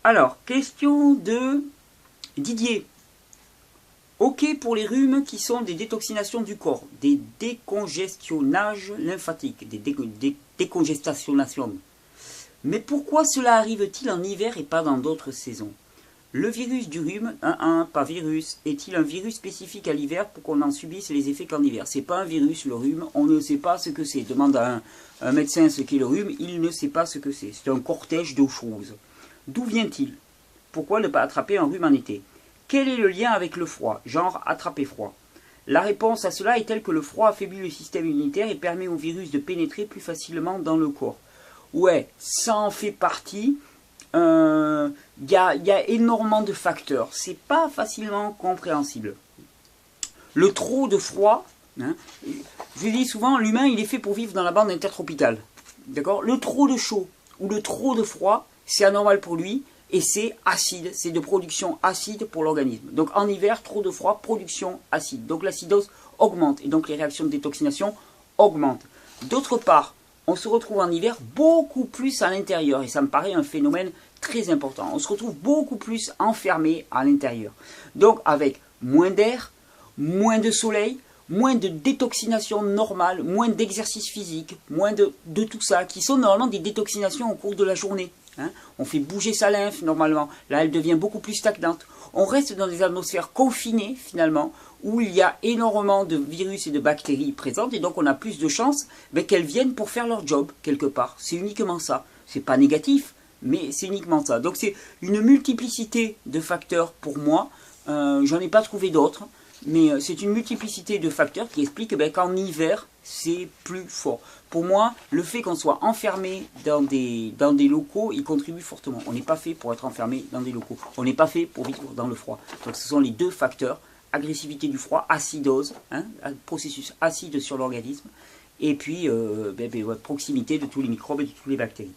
Alors, question de Didier. Ok pour les rhumes qui sont des détoxinations du corps, des décongestionnages lymphatiques, des décongestationnations. Mais pourquoi cela arrive-t-il en hiver et pas dans d'autres saisons? Le virus du rhume, pas virus, est-il un virus spécifique à l'hiver pour qu'on en subisse les effets qu'en hiver? C'est pas un virus, le rhume, on ne sait pas ce que c'est. Demande à un médecin ce qu'est le rhume, il ne sait pas ce que c'est. C'est un cortège de choses. D'où vient-il? Pourquoi ne pas attraper un rhume en été? Quel est le lien avec le froid? Genre attraper froid. La réponse à cela est telle que le froid affaiblit le système immunitaire et permet au virus de pénétrer plus facilement dans le corps. Ouais, ça en fait partie. Y a énormément de facteurs. C'est pas facilement compréhensible. Le trop de froid, hein, je dis souvent, l'humain il est fait pour vivre dans la bande intertropicale. D'accord? Le trop de chaud ou le trop de froid, c'est anormal pour lui et c'est acide, c'est de production acide pour l'organisme. Donc en hiver, trop de froid, production acide. Donc l'acidose augmente et donc les réactions de détoxination augmentent. D'autre part, on se retrouve en hiver beaucoup plus à l'intérieur et ça me paraît un phénomène très important. On se retrouve beaucoup plus enfermé à l'intérieur. Donc avec moins d'air, moins de soleil, moins de détoxination normale, moins d'exercice physique, moins de tout ça, qui sont normalement des détoxinations au cours de la journée. Hein. On fait bouger sa lymphe normalement, là elle devient beaucoup plus stagnante. On reste dans des atmosphères confinées finalement, où il y a énormément de virus et de bactéries présentes, et donc on a plus de chances qu'elles viennent pour faire leur job quelque part. C'est uniquement ça. C'est pas négatif, mais c'est uniquement ça. Donc c'est une multiplicité de facteurs pour moi. J'en ai pas trouvé d'autres. Mais c'est une multiplicité de facteurs qui expliquent qu'en hiver, c'est plus fort. Pour moi, le fait qu'on soit enfermé dans des locaux, il contribue fortement. On n'est pas fait pour être enfermé dans des locaux. On n'est pas fait pour vivre dans le froid. Donc ce sont les deux facteurs. Agressivité du froid, acidose, hein, processus acide sur l'organisme. Et puis proximité de tous les microbes et de toutes les bactéries.